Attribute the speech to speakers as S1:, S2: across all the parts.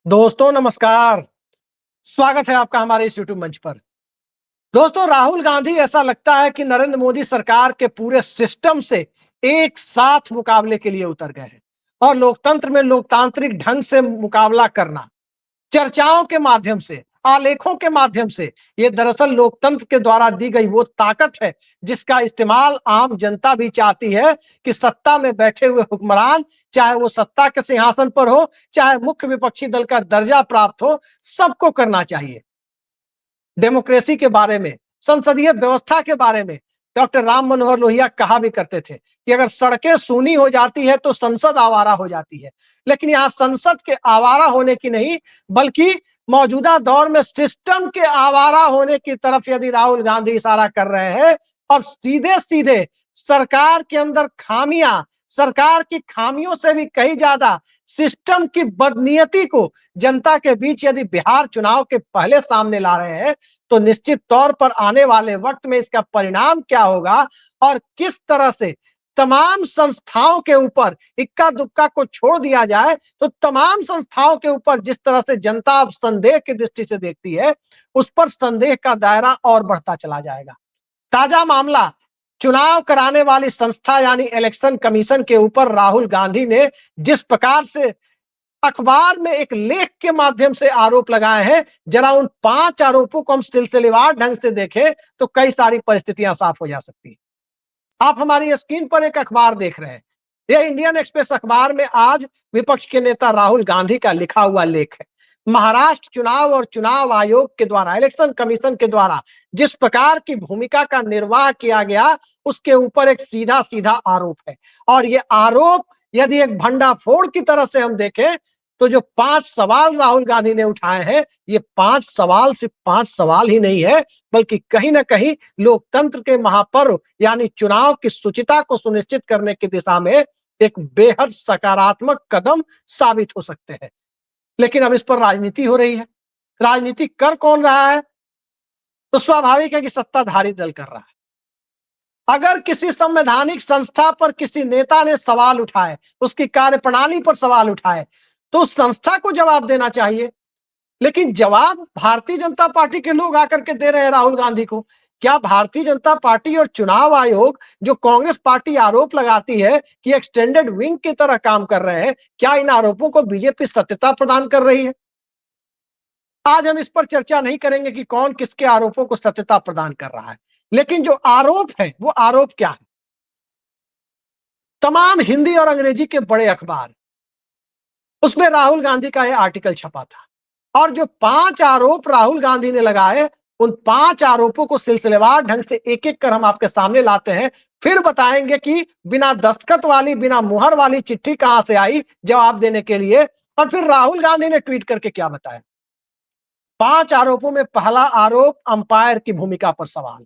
S1: दोस्तों नमस्कार। स्वागत है आपका हमारे इस यूट्यूब मंच पर। दोस्तों, राहुल गांधी ऐसा लगता है कि नरेंद्र मोदी सरकार के पूरे सिस्टम से एक साथ मुकाबले के लिए उतर गए हैं और लोकतंत्र में लोकतांत्रिक ढंग से मुकाबला करना चर्चाओं के माध्यम से, आलेखों के माध्यम से, ये दरअसल लोकतंत्र के द्वारा दी गई वो ताकत है जिसका इस्तेमाल आम जनता भी चाहती है कि सत्ता में बैठे हुए हुक्मरान, चाहे वो सत्ता के सिंहासन पर हो, चाहे मुख्य विपक्षी दल का दर्जा प्राप्त हो, सबको करना चाहिए। डेमोक्रेसी के बारे में, संसदीय व्यवस्था के बारे में डॉक्टर राम मनोहर लोहिया कहा भी करते थे कि अगर सड़कें सूनी हो जाती है तो संसद आवारा हो जाती है। लेकिन यहाँ संसद के आवारा होने की नहीं, बल्कि मौजूदा दौर में सिस्टम के आवारा होने की तरफ यदि राहुल गांधी इशारा कर रहे हैं और सीधे सीधे सरकार के अंदर खामियां, सरकार की खामियों से भी कहीं ज्यादा सिस्टम की बदनीयति को जनता के बीच यदि बिहार चुनाव के पहले सामने ला रहे हैं, तो निश्चित तौर पर आने वाले वक्त में इसका परिणाम क्या होगा और किस तरह से तमाम संस्थाओं के ऊपर इक्का दुक्का को छोड़ दिया जाए, तो तमाम संस्थाओं के ऊपर जिस तरह से जनता अब संदेह की दृष्टि से देखती है, उस पर संदेह का दायरा और बढ़ता चला जाएगा। ताजा मामला, चुनाव कराने वाली संस्था यानी इलेक्शन कमीशन के ऊपर राहुल गांधी ने जिस प्रकार से अखबार में एक लेख के माध्यम से आरोप लगाए हैं, जरा उन 5 आरोपों को हम सिलसिलेवार ढंग से देखें तो कई सारी परिस्थितियां साफ हो जा सकती हैं। आप हमारी स्क्रीन पर एक अखबार देख रहे हैं। यह इंडियन एक्सप्रेस अखबार में आज विपक्ष के नेता राहुल गांधी का लिखा हुआ लेख है। महाराष्ट्र चुनाव और चुनाव आयोग के द्वारा, इलेक्शन कमीशन के द्वारा जिस प्रकार की भूमिका का निर्वाह किया गया, उसके ऊपर एक सीधा सीधा आरोप है। और ये आरोप यदि एक भंडाफोड़ की तरह से हम देखें, तो जो 5 सवाल राहुल गांधी ने उठाए हैं, ये 5 सवाल सिर्फ 5 सवाल ही नहीं है, बल्कि कहीं ना कहीं लोकतंत्र के महापर्व यानी चुनाव की शुचिता को सुनिश्चित करने की दिशा में एक बेहद सकारात्मक कदम साबित हो सकते हैं। लेकिन अब इस पर राजनीति हो रही है। राजनीति कर कौन रहा है? तो स्वाभाविक है कि सत्ताधारी दल कर रहा है। अगर किसी संवैधानिक संस्था पर किसी नेता ने सवाल उठाए, उसकी कार्यप्रणाली पर सवाल उठाए, तो उस संस्था को जवाब देना चाहिए। लेकिन जवाब भारतीय जनता पार्टी के लोग आकर के दे रहे हैं राहुल गांधी को। क्या भारतीय जनता पार्टी और चुनाव आयोग, जो कांग्रेस पार्टी आरोप लगाती है कि एक्सटेंडेड विंग की तरह काम कर रहे हैं, क्या इन आरोपों को बीजेपी सत्यता प्रदान कर रही है? आज हम इस पर चर्चा नहीं करेंगे कि कौन किसके आरोपों को सत्यता प्रदान कर रहा है, लेकिन जो आरोप है वो आरोप क्या है? तमाम हिंदी और अंग्रेजी के बड़े अखबार, उसमें राहुल गांधी का यह आर्टिकल छपा था। और जो 5 आरोप राहुल गांधी ने लगाए, उन 5 आरोपों को सिलसिलेवार ढंग से एक-एक कर हम आपके सामने लाते हैं। फिर बताएंगे कि बिना दस्तखत वाली, बिना मुहर वाली चिट्ठी कहां से आई जवाब देने के लिए, और फिर राहुल गांधी ने ट्वीट करके क्या बताया। 5 आरोपों में पहला आरोप अंपायर की भूमिका पर सवाल।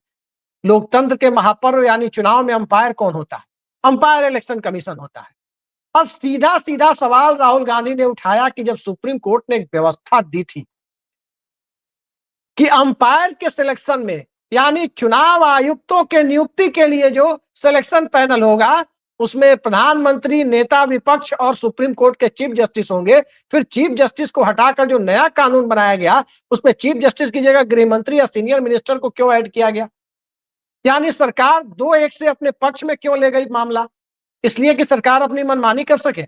S1: लोकतंत्र के महापर्व यानी चुनाव में अंपायर कौन होता है? अंपायर इलेक्शन कमीशन होता है। और सीधा सीधा सवाल राहुल गांधी ने उठाया कि जब सुप्रीम कोर्ट ने एक व्यवस्था दी थी कि अंपायर के सिलेक्शन में, यानी चुनाव आयुक्तों के नियुक्ति के लिए जो सिलेक्शन पैनल होगा, उसमें प्रधानमंत्री, नेता विपक्ष और सुप्रीम कोर्ट के चीफ जस्टिस होंगे। फिर चीफ जस्टिस को हटाकर जो नया कानून बनाया गया, उसमें चीफ जस्टिस की जगह गृह मंत्री या सीनियर मिनिस्टर को क्यों ऐड किया गया? यानी सरकार 2-1 से अपने पक्ष में क्यों ले गई मामला? इसलिए कि सरकार अपनी मनमानी कर सके।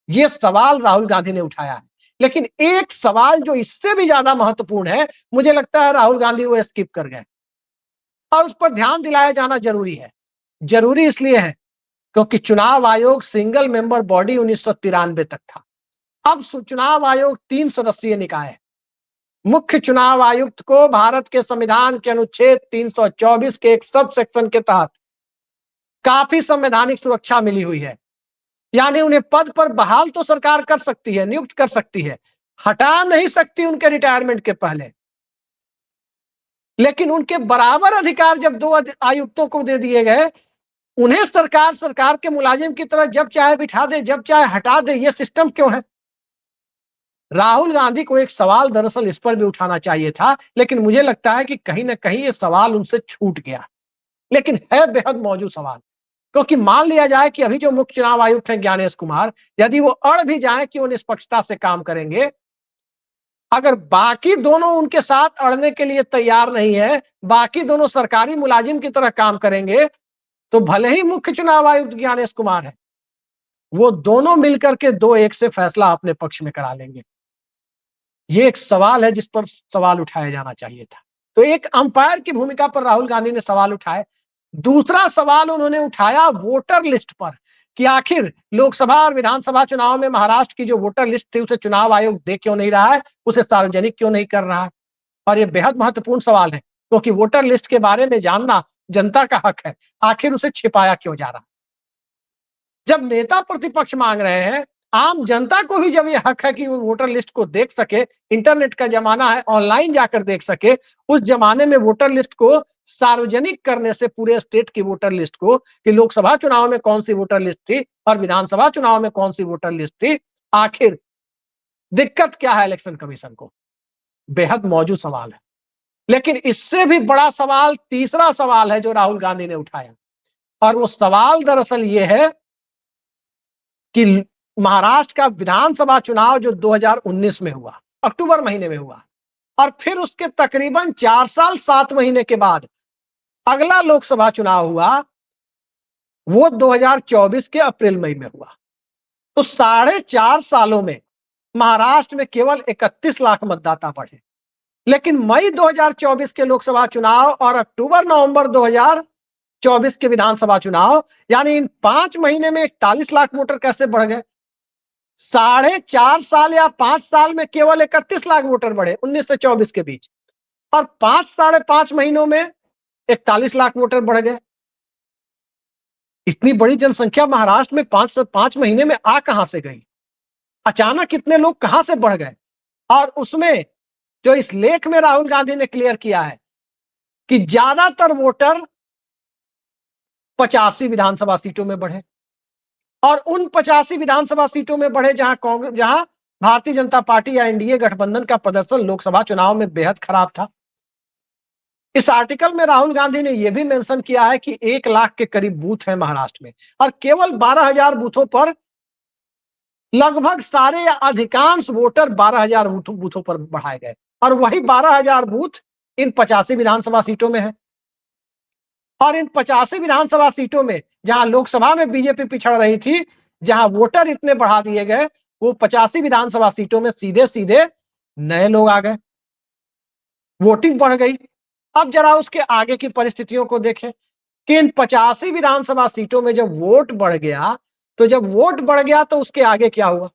S1: ये सवाल राहुल गांधी ने उठाया है। लेकिन एक सवाल जो इससे भी ज्यादा महत्वपूर्ण है, मुझे लगता है राहुल गांधी वो स्किप कर गए और उस पर ध्यान दिलाया जाना जरूरी है। जरूरी इसलिए है क्योंकि चुनाव आयोग सिंगल मेंबर बॉडी 1993 तक था। अब चुनाव आयोग 3 सदस्यीय निकाय है। मुख्य चुनाव आयुक्त को भारत के संविधान के अनुच्छेद 324 के एक सब सेक्शन के तहत काफी संवैधानिक सुरक्षा मिली हुई है। यानी उन्हें पद पर बहाल तो सरकार कर सकती है, नियुक्त कर सकती है, हटा नहीं सकती उनके रिटायरमेंट के पहले। लेकिन उनके बराबर अधिकार जब 2 आयुक्तों को दे दिए गए, उन्हें सरकार सरकार के मुलाजिम की तरह जब चाहे बिठा दे, जब चाहे हटा दे, ये सिस्टम क्यों है? राहुल गांधी को एक सवाल दरअसल इस पर भी उठाना चाहिए था, लेकिन मुझे लगता है कि कहीं ना कहीं ये सवाल उनसे छूट गया। लेकिन है बेहद मौजूद सवाल, क्योंकि मान लिया जाए कि अभी जो मुख्य चुनाव आयुक्त हैं ज्ञानेश कुमार, यदि वो अड़ भी जाए कि वो निष्पक्षता से काम करेंगे, अगर बाकी दोनों उनके साथ अड़ने के लिए तैयार नहीं है, बाकी दोनों सरकारी मुलाजिम की तरह काम करेंगे, तो भले ही मुख्य चुनाव आयुक्त ज्ञानेश कुमार है, वो दोनों मिलकर के 2-1 से फैसला अपने पक्ष में करा लेंगे। ये एक सवाल है जिस पर सवाल उठाया जाना चाहिए था। तो एक अंपायर की भूमिका पर राहुल गांधी ने सवाल उठाए। दूसरा सवाल उन्होंने उठाया वोटर लिस्ट पर कि आखिर लोकसभा और विधानसभा चुनाव में महाराष्ट्र की जो वोटर लिस्ट थी उसे चुनाव आयोग दे क्यों नहीं रहा है, उसे सार्वजनिक क्यों नहीं कर रहा है। और ये बेहद महत्वपूर्ण सवाल है क्योंकि वोटर लिस्ट के बारे में जानना जनता का हक है, आखिर उसे छिपाया क्यों जा रहा है। जब नेता प्रतिपक्ष मांग रहे हैं, आम जनता को भी जब ये हक है कि वो वोटर लिस्ट को देख सके, इंटरनेट का जमाना है, ऑनलाइन जाकर देख सके, उस जमाने में वोटर लिस्ट को सार्वजनिक करने से पूरे स्टेट की वोटर लिस्ट को कि लोकसभा चुनाव में कौन सी वोटर लिस्ट थी और विधानसभा चुनाव में कौन सी वोटर लिस्ट थी, आखिर दिक्कत क्या है इलेक्शन कमीशन को? बेहद मौजूद सवाल है। लेकिन इससे भी बड़ा सवाल तीसरा सवाल है जो राहुल गांधी ने उठाया और वो सवाल दरअसल ये है कि महाराष्ट्र का विधानसभा चुनाव जो 2019 में हुआ, अक्टूबर महीने में हुआ और फिर उसके तकरीबन 4 साल 7 महीने के बाद अगला लोकसभा चुनाव हुआ, वो 2024 के अप्रैल मई में हुआ। तो 4.5 सालों में महाराष्ट्र में केवल 31 लाख मतदाता बढ़े। लेकिन मई 2024 के लोकसभा चुनाव और अक्टूबर नवंबर 2024 के विधानसभा चुनाव, यानी इन 5 महीने में 41 लाख वोटर कैसे बढ़ गए? 4.5 साल या 5 साल में केवल 31 लाख वोटर बढ़े 19 से 24 के बीच और 5-5.5 महीनों में 41 लाख वोटर बढ़ गए। इतनी बड़ी जनसंख्या महाराष्ट्र में 5 से 5 महीने में आ कहां से गई? अचानक इतने लोग कहां से बढ़ गए? और उसमें जो इस लेख में राहुल गांधी ने क्लियर किया है कि ज्यादातर वोटर 85 विधानसभा सीटों में बढ़े और उन 85 विधानसभा सीटों में बढ़े जहां भारतीय जनता पार्टी या एनडीए गठबंधन का प्रदर्शन लोकसभा चुनाव में बेहद खराब था। इस आर्टिकल में राहुल गांधी ने यह भी मेंशन किया है कि 1 लाख के करीब बूथ हैं महाराष्ट्र में और केवल 12,000 बूथों पर लगभग सारे या अधिकांश वोटर 12,000 बूथों पर बढ़ाए गए और वही 12,000 बूथ इन 85 विधानसभा सीटों में है। और इन 85 विधानसभा सीटों में जहां लोकसभा में बीजेपी पिछड़ रही थी, जहां वोटर इतने बढ़ा दिए गए, वो 85 विधानसभा सीटों में सीधे सीधे नए लोग आ गए, वोटिंग बढ़ गई। अब जरा उसके आगे की परिस्थितियों को देखें कि इन 85 विधानसभा सीटों में जब वोट बढ़ गया, तो जब वोट बढ़ गया तो उसके आगे क्या हुआ?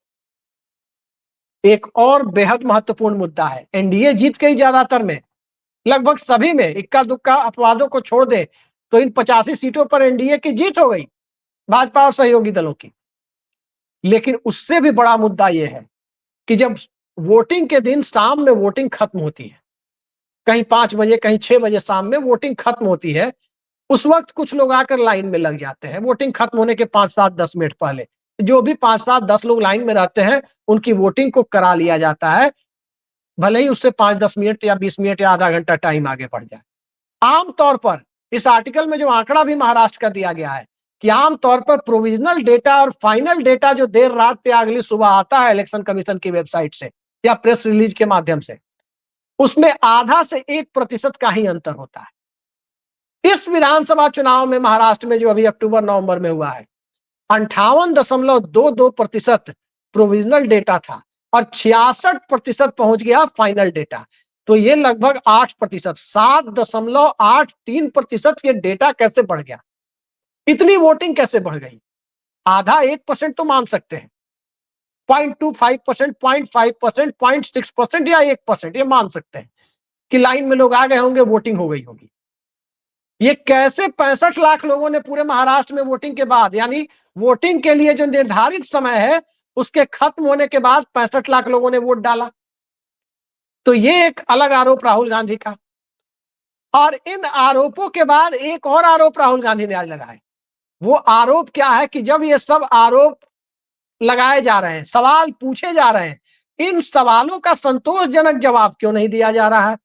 S1: एक और बेहद महत्वपूर्ण मुद्दा है, एनडीए जीत गई ज्यादातर में, लगभग सभी में, इक्का दुक्का अपवादों को छोड़ दे तो इन 85 सीटों पर एनडीए की जीत हो गई, भाजपा और सहयोगी दलों की। लेकिन उससे भी बड़ा मुद्दा यह है कि जब वोटिंग के दिन शाम में वोटिंग खत्म होती है, कहीं 5 बजे कहीं 6 बजे शाम में वोटिंग खत्म होती है, उस वक्त कुछ लोग आकर लाइन में लग जाते हैं वोटिंग खत्म होने के 5-7-10 मिनट पहले। जो भी 5-7-10 लोग लाइन में रहते हैं उनकी वोटिंग को करा लिया जाता है, भले ही उससे 5-10 मिनट या 20 मिनट या आधा घंटा टाइम आगे बढ़ जाए। आमतौर पर इस आर्टिकल में जो आंकड़ा भी महाराष्ट्र का दिया गया है कि आमतौर पर प्रोविजनल डेटा और फाइनल डेटा जो देर रात या अगली सुबह आता है इलेक्शन कमीशन की वेबसाइट से या प्रेस रिलीज के माध्यम से, उसमें आधा से 1% का ही अंतर होता है। इस विधानसभा चुनाव में महाराष्ट्र में जो अभी अक्टूबर नवंबर में हुआ है, 58.22% प्रोविजनल डेटा था और 66% पहुंच गया फाइनल डेटा। तो ये लगभग 8%, 7.83% ये डेटा कैसे बढ़ गया? इतनी वोटिंग कैसे बढ़ गई? आधा 1% तो मान सकते हैं, 0.25%, 0.5%, 0.6% या 1% ये मान सकते हैं कि लाइन में लोग आ गए होंगे, वोटिंग हो गई होगी। ये कैसे 65 लाख लोगों ने पूरे महाराष्ट्र में वोटिंग के बाद, यानी वोटिंग के लिए जो निर्धारित समय है उसके खत्म होने के बाद 65 लाख लोगों ने वोट डाला? तो ये एक अलग आरोप राहुल गांधी का। और इन आरोपों के बाद एक और आरोप राहुल गांधी ने आज लगाया। वो आरोप क्या है कि जब ये सब आरोप लगाए जा रहे हैं, सवाल पूछे जा रहे हैं, इन सवालों का संतोषजनक जवाब क्यों नहीं दिया जा रहा है?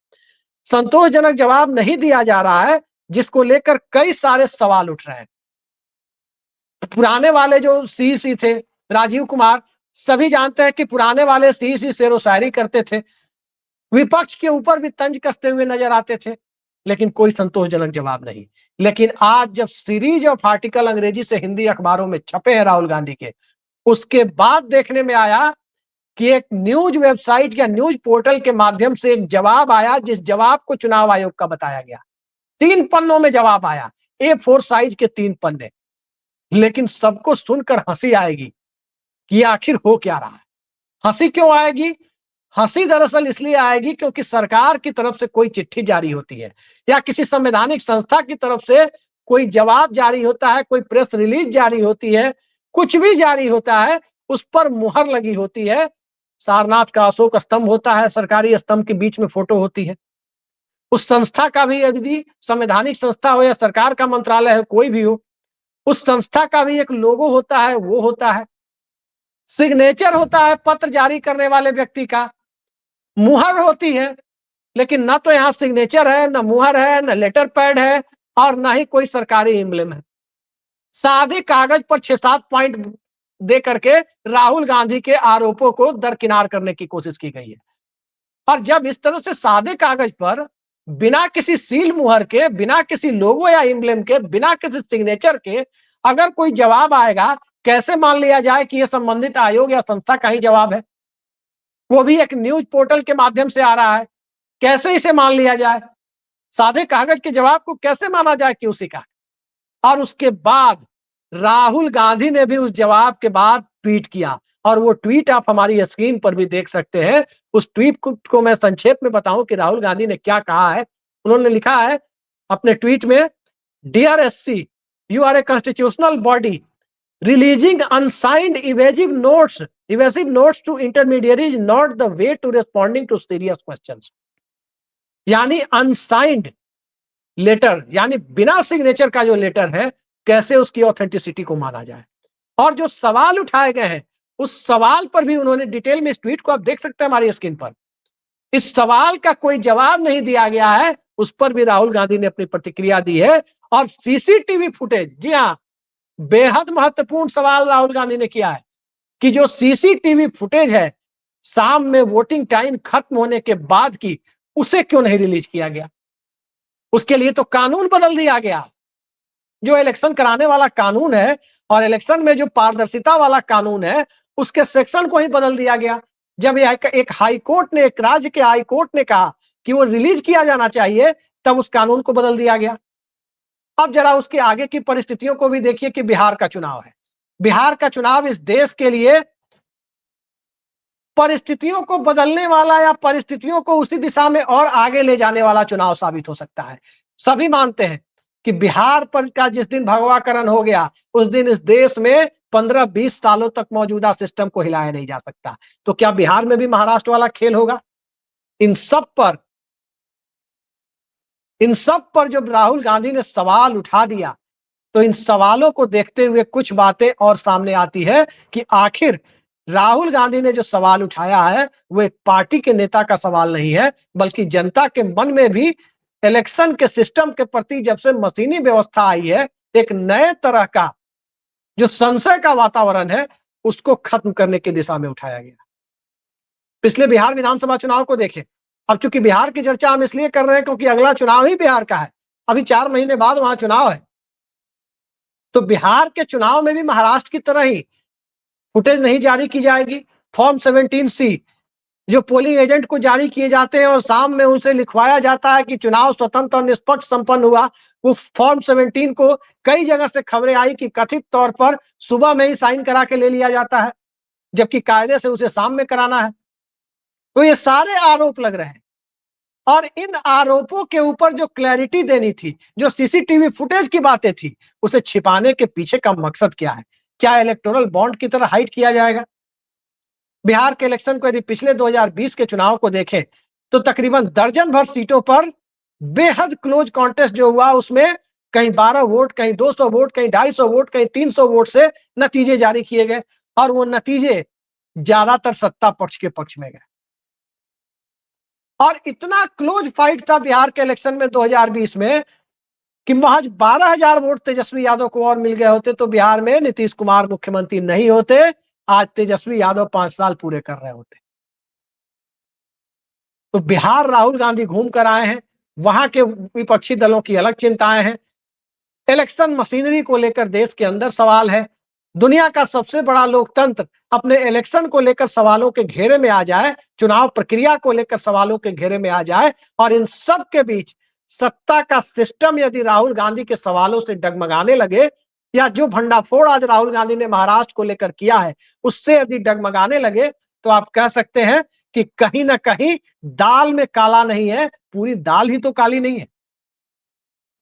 S1: संतोषजनक जवाब नहीं दिया जा रहा है, जिसको लेकर कई सारे सवाल उठ रहे हैं। पुराने वाले जो सीईसी थे, राजीव कुमार, सभी जानते हैं कि पुराने वाले सीईसी शेरो शायरी करते थे, विपक्ष के ऊपर भी तंज कसते हुए नजर आते थे, लेकिन कोई संतोषजनक जवाब नहीं। लेकिन आज जब सीरीज ऑफ आर्टिकल अंग्रेजी से हिंदी अखबारों में छपे हैं राहुल गांधी के, उसके बाद देखने में आया कि एक न्यूज वेबसाइट या न्यूज पोर्टल के माध्यम से एक जवाब आया, जिस जवाब को चुनाव आयोग का बताया गया। 3 पन्नों में जवाब आया, A4 साइज के 3 पन्ने। लेकिन सबको सुनकर हंसी आएगी कि आखिर हो क्या रहा है। हंसी क्यों आएगी? हंसी दरअसल इसलिए आएगी क्योंकि सरकार की तरफ से कोई चिट्ठी जारी होती है या किसी संवैधानिक संस्था की तरफ से कोई जवाब जारी होता है, कोई प्रेस रिलीज जारी होती है, कुछ भी जारी होता है, उस पर मुहर लगी होती है। सारनाथ का अशोक स्तंभ होता है, सरकारी स्तंभ के बीच में फोटो होती है। उस संस्था का भी, यदि संवैधानिक संस्था हो या सरकार का मंत्रालय हो, कोई भी हो, उस संस्था का भी एक लोगो होता है, वो होता है। सिग्नेचर होता है पत्र जारी करने वाले व्यक्ति का, मुहर होती है, लेकिन ना तो यहां सिग्नेचर है, ना मुहर है, ना लेटर पैड है और ना ही कोई सरकारी एम्ब्लेम है। सादे कागज पर 6-7 पॉइंट दे करके राहुल गांधी के आरोपों को दरकिनार करने की कोशिश की गई है। और जब इस तरह से सादे कागज पर बिना किसी सील मुहर के, बिना किसी लोगो या एम्ब्लेम के, बिना किसी सिग्नेचर के अगर कोई जवाब आएगा, कैसे मान लिया जाए कि यह संबंधित आयोग या संस्था का ही जवाब है? वो भी एक न्यूज पोर्टल के माध्यम से आ रहा है। कैसे इसे मान लिया जाए? सादे कागज के जवाब को कैसे माना जाए कि उसी का? और उसके बाद राहुल गांधी ने भी उस जवाब के बाद ट्वीट किया, और वो ट्वीट आप हमारी स्क्रीन पर भी देख सकते हैं। उस ट्वीट को मैं संक्षेप में बताऊं कि राहुल गांधी ने क्या कहा है। उन्होंने लिखा है अपने ट्वीट में, dear SC, you are a constitutional body, releasing unsigned evasive notes to intermediaries is not the way to responding to serious questions। यानी अनसाइंड लेटर, यानी बिना सिग्नेचर का जो लेटर है, कैसे उसकी ऑथेंटिसिटी को माना जाए। और जो सवाल उठाए गए हैं, उस सवाल पर भी उन्होंने डिटेल में, इस ट्वीट को आप देख सकते हैं हमारी स्क्रीन पर, इस सवाल का कोई जवाब नहीं दिया गया है, उस पर भी राहुल गांधी ने अपनी प्रतिक्रिया दी है। और सीसीटीवी फुटेज, जी हां, बेहद महत्वपूर्ण सवाल राहुल गांधी ने किया है कि जो सीसीटीवी फुटेज है शाम में वोटिंग टाइम खत्म होने के बाद की, उसे क्यों नहीं रिलीज किया गया? उसके लिए तो कानून बदल दिया गया। जो इलेक्शन कराने वाला कानून है और इलेक्शन में जो पारदर्शिता वाला कानून है, उसके सेक्शन को ही बदल दिया गया। जब यह एक हाई कोर्ट ने, एक राज्य के हाई कोर्ट ने कहा कि वो रिलीज किया जाना चाहिए, तब उस कानून को बदल दिया गया। अब जरा उसके आगे की परिस्थितियों को भी देखिए कि बिहार का चुनाव है। बिहार का चुनाव इस देश के लिए परिस्थितियों को बदलने वाला या परिस्थितियों को उसी दिशा में और आगे ले जाने वाला चुनाव साबित हो सकता है। सभी मानते हैं कि बिहार पर का जिस दिन भगवाकरण हो गया, उस दिन इस देश में 15-20 सालों तक मौजूदा सिस्टम को हिलाया नहीं जा सकता। तो क्या बिहार में भी महाराष्ट्र वाला खेल होगा? इन सब पर इन सब पर जब राहुल गांधी ने सवाल उठा दिया, तो इन सवालों को देखते हुए कुछ बातें और सामने आती है कि आखिर राहुल गांधी ने जो सवाल उठाया है, वो एक पार्टी के नेता का सवाल नहीं है, बल्कि जनता के मन में भी इलेक्शन के सिस्टम के प्रति जब से मशीनी व्यवस्था आई है, एक नए तरह का जो संशय का वातावरण है, उसको खत्म करने की दिशा में उठाया गया। पिछले बिहार विधानसभा चुनाव को देखें। अब चूंकि बिहार की चर्चा हम इसलिए कर रहे हैं क्योंकि अगला चुनाव ही बिहार का है। अभी 4 महीने बाद वहां चुनाव है। तो बिहार के चुनाव में भी महाराष्ट्र की तरह ही फुटेज नहीं जारी की जाएगी। फॉर्म 17C जो पोलिंग एजेंट को जारी किए जाते हैं और शाम में उनसे लिखवाया जाता है कि चुनाव स्वतंत्र और निष्पक्ष संपन्न हुआ, वो फॉर्म 17 को कई जगह से खबरें आई कि कथित तौर पर सुबह में ही साइन करा के ले लिया जाता है, जबकि कायदे से उसे शाम में कराना है। तो ये सारे आरोप लग रहे हैं, और इन आरोपों के ऊपर जो क्लैरिटी देनी थी, जो सीसीटीवी फुटेज की बातें थी, उसे छिपाने के पीछे का मकसद क्या है? क्या इलेक्टोरल बॉन्ड की तरह हाइड किया जाएगा? बिहार के इलेक्शन को यदि पिछले 2020 के चुनाव को देखें, तो तकरीबन दर्जन भर सीटों पर बेहद क्लोज कॉन्टेस्ट जो हुआ, उसमें कहीं 12 वोट, कहीं 200 वोट, कहीं 250 वोट, कहीं 300 वोट से नतीजे जारी किए गए, और वो नतीजे ज्यादातर सत्ता पक्ष के पक्ष में गए। और इतना क्लोज फाइट था बिहार के इलेक्शन में 2020 में कि महज 12,000 वोट तेजस्वी यादव को और मिल गए होते तो बिहार में नीतीश कुमार मुख्यमंत्री नहीं होते। आज तेजस्वी यादव 5 साल पूरे कर रहे होते। तो बिहार राहुल गांधी घूम कर आए हैं, वहां के विपक्षी दलों की अलग चिंताएं हैं। इलेक्शन मशीनरी को लेकर देश के अंदर सवाल है। दुनिया का सबसे बड़ा लोकतंत्र अपने इलेक्शन को लेकर सवालों के घेरे में आ जाए, चुनाव प्रक्रिया को लेकर सवालों के घेरे में आ जाए, और इन सब के बीच सत्ता का सिस्टम यदि राहुल गांधी के सवालों से डगमगाने लगे, या जो भंडाफोड़ आज राहुल गांधी ने महाराष्ट्र को लेकर किया है उससे यदि डगमगाने लगे, तो आप कह सकते हैं कि कहीं ना कहीं दाल में काला नहीं है, पूरी दाल ही तो काली नहीं है।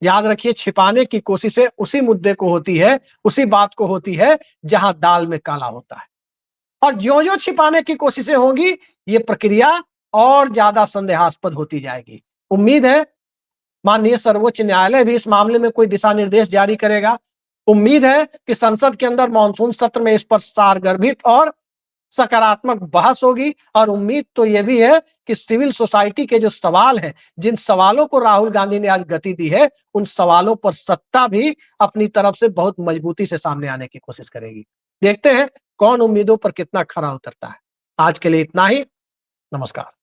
S1: याद रखिए, छिपाने की कोशिशें उसी मुद्दे को होती है, उसी बात को होती है जहां दाल में काला होता है। और ज्यो-ज्यो छिपाने की कोशिशें होंगी, ये प्रक्रिया और ज्यादा संदेहास्पद होती जाएगी। उम्मीद है माननीय सर्वोच्च न्यायालय भी इस मामले में कोई दिशा निर्देश जारी करेगा। उम्मीद है कि संसद के अंदर मानसून सत्र में इस पर सारगर्भित और सकारात्मक बहस होगी। और उम्मीद तो यह भी है कि सिविल सोसाइटी के जो सवाल हैं, जिन सवालों को राहुल गांधी ने आज गति दी है, उन सवालों पर सत्ता भी अपनी तरफ से बहुत मजबूती से सामने आने की कोशिश करेगी। देखते हैं कौन उम्मीदों पर कितना खरा उतरता है। आज के लिए इतना ही। नमस्कार।